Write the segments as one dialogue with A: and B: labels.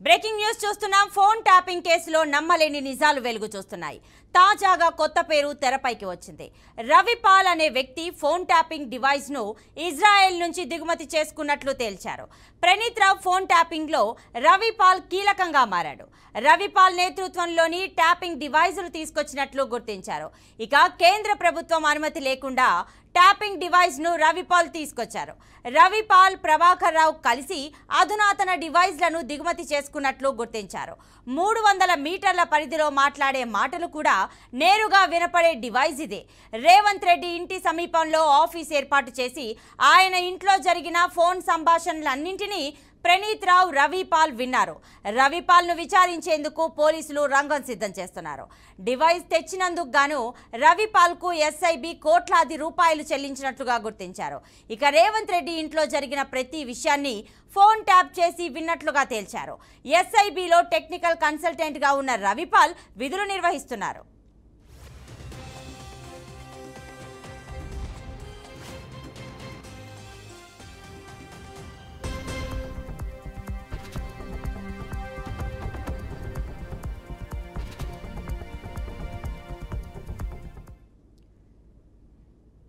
A: Breaking news చూస్తున్నాం. Phone tapping కేసులో నమ్మలేని నిజాలు వెలుగు చూస్తున్నాయి. తాజాగా కొత్త పేరు తెరపైకి వచ్చింది. రవిపాల్ అనే వ్యక్తి ఫోన్ ట్యాపింగ్ డివైస్ ను ఇజ్రాయెల్ నుంచి దిగుమతి చేసుకున్నట్లు తేల్చారు. ప్రణీత్ రావు ఫోన్ ట్యాపింగ్ లో రవిపాల్ కీలకంగా మారాడు. రవిపాల్ నేతృత్వంలోని ట్యాపింగ్ డివైజులు తీసుకొచ్చినట్లు గుర్తించారు. ఇక కేంద్ర ప్రభుత్వం అనుమతి లేకుండా ట్యాపింగ్ డివైస్ ను రవిపాల్ తీసుకొచ్చారు. రవిపాల్ ప్రభాకర్ రావు కలిసి అధునాతన డివైస్లను దిగుమతి చేసుకున్నట్లు గుర్తించారు. 300 మీటర్ల పరిధిలో మాట్లాడే మాటలు కూడా నేరుగా వినపడే డివైస్ ఇదే. రేవంత్ రెడ్డి ఇంటి సమీపంలో ఆఫీస్ ఏర్పాటు చేసి ఆయన ఇంట్లో జరిగిన ఫోన్ సంభాషణలన్నింటినీ ప్రణీత్ రావు రవిపాల్ విన్నారు. రవిపాల్ ను విచారించేందుకు పోలీసులు రంగం సిద్ధం చేస్తున్నారు. డివైస్ తెచ్చినందుకు గాను రవిపాల్ కు ఎస్ఐబి కోట్లాది రూపాయలు చెల్లించినట్లుగా గుర్తించారు. ఇక రేవంత్ రెడ్డి ఇంట్లో జరిగిన ప్రతి విషయాన్ని ఫోన్ ట్యాప్ చేసి విన్నట్లుగా తేల్చారు. ఎస్ఐబిలో టెక్నికల్ కన్సల్టెంట్ గా ఉన్న రవిపాల్ విధులు నిర్వహిస్తున్నారు.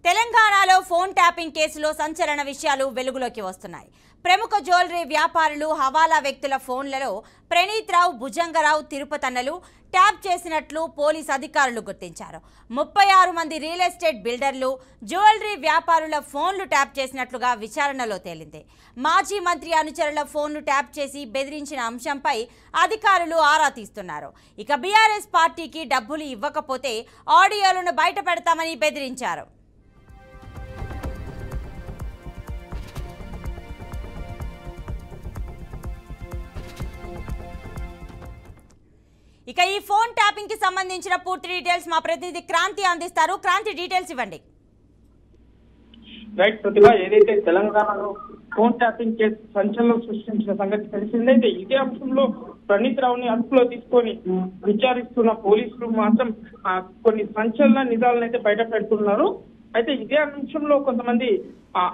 A: తెలంగాణలో ఫోన్ ట్యాపింగ్ కేసులో సంచలన విషయాలు వెలుగులోకి వస్తున్నాయి. ప్రముఖ జ్యువెలరీ వ్యాపారులు, హవాలా వ్యక్తుల ఫోన్లలో ప్రణీత్ రావు, భుజంగరావు, తిరుపతన్నలు ట్యాప్ చేసినట్లు పోలీసు అధికారులు గుర్తించారు. 36 మంది రియల్ ఎస్టేట్ బిల్డర్లు, జ్యువెలరీ వ్యాపారుల ఫోన్లు ట్యాప్ చేసినట్లుగా విచారణలో తేలింది. మాజీ మంత్రి అనుచరుల ఫోన్లు ట్యాప్ చేసి బెదిరించిన అంశంపై అధికారులు ఆరా తీస్తున్నారు. ఇక బీఆర్ఎస్ పార్టీకి డబ్బులు ఇవ్వకపోతే ఆడియోలను బయట పెడతామని బెదిరించారు. ఇక ఈ ఫోన్ ట్యాపింగ్ కి సంబంధించిన పూర్తి డీటెయిల్స్ మా ప్రతినిధి క్రాంతి అందిస్తారు. క్రాంతి, డీటెయిల్స్ ఇవ్వండి.
B: రైట్ ప్రతిభ, ఏదైతే తెలంగాణలో ఫోన్ ట్యాపింగ్ కేసు సంచలనం సృష్టించిన సంగతి తెలిసిందైతే ఇదే అంశంలో ప్రణీత్ రావుని అదుపులో తీసుకొని విచారిస్తున్న పోలీసులు మాత్రం కొన్ని సంచలన నిజాలను అయితే బయట పెడుతున్నారు. అయితే ఇదే అంశంలో కొంతమంది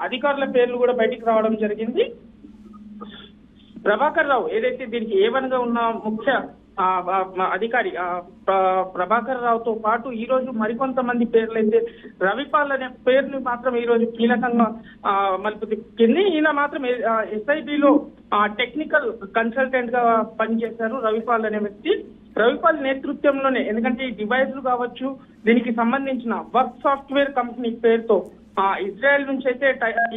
B: అధికారుల పేర్లు కూడా బయటికి రావడం జరిగింది. ప్రభాకర్ రావు ఏదైతే దీనికి ఏవన్గా ఉన్న ముఖ్య అధికారి ప్రభాకర్ రావుతో పాటు ఈ రోజు మరికొంతమంది పేర్లు అయితే రవిపాల్ అనే పేరుని మాత్రం ఈ రోజు కీలకంగా మలుపు తిప్పింది. ఈయన మాత్రం ఎస్ఐబిలో టెక్నికల్ కన్సల్టెంట్ గా పనిచేశారు రవిపాల్ అనే వ్యక్తి. రవిపాల్ నేతృత్వంలోనే, ఎందుకంటే ఈ డివైస్లు కావచ్చు, దీనికి సంబంధించిన వర్క్ సాఫ్ట్వేర్ కంపెనీ పేరుతో ఇజ్రాయెల్ నుంచి అయితే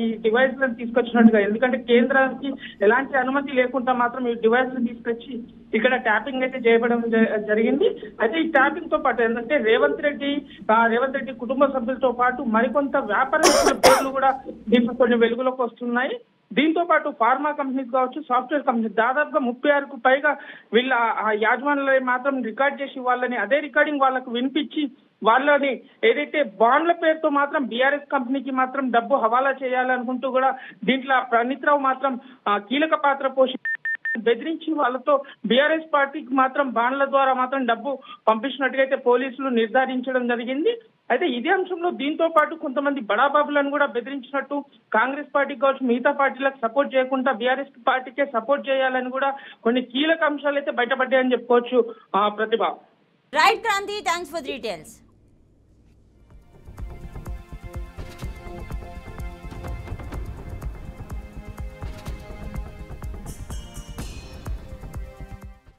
B: ఈ డివైస్లను తీసుకొచ్చినట్టుగా, ఎందుకంటే కేంద్రానికి ఎలాంటి అనుమతి లేకుండా మాత్రం ఈ డివైస్లు తీసుకొచ్చి ఇక్కడ ట్యాపింగ్ అయితే చేయడం జరిగింది. అయితే ఈ ట్యాపింగ్ తో పాటు ఏంటంటే రేవంత్ రెడ్డి కుటుంబ సభ్యులతో పాటు మరికొంత వ్యాపారస్తుల పేర్లు కూడా దీంట్లో కొన్ని వెలుగులోకి వస్తున్నాయి. దీంతో పాటు ఫార్మా కంపెనీస్ కావచ్చు, సాఫ్ట్వేర్ కంపెనీస్ దాదాపుగా 36కు పైగా వీళ్ళ యాజమాన్యాలు మాత్రం రికార్డ్ చేసి వాళ్ళని అదే రికార్డింగ్ వాళ్ళకు వినిపించి వాళ్ళని ఏదైతే బాండ్ల పేరుతో మాత్రం బీఆర్ఎస్ కంపెనీకి మాత్రం డబ్బు హవాలా చేయాలనుకుంటూ కూడా దీంట్లో ప్రణీత్ రావు మాత్రం కీలక పాత్ర బెదిరించి వాళ్ళతో బీఆర్ఎస్ పార్టీకి మాత్రం బాండ్ల ద్వారా మాత్రం డబ్బు పంపించినట్టుగా అయితే పోలీసులు నిర్ధారించడం జరిగింది. అయితే ఇదే అంశంలో దీంతో పాటు కొంతమంది బడాబాబులను కూడా బెదిరించినట్టు, కాంగ్రెస్ పార్టీకి కావచ్చు మిగతా పార్టీలకు సపోర్ట్ చేయకుండా బీఆర్ఎస్ పార్టీకే సపోర్ట్ చేయాలని కూడా కొన్ని కీలక అంశాలు అయితే బయటపడ్డాయని చెప్పుకోవచ్చు. ప్రతిభ.
A: Right Kranthi, thanks for details.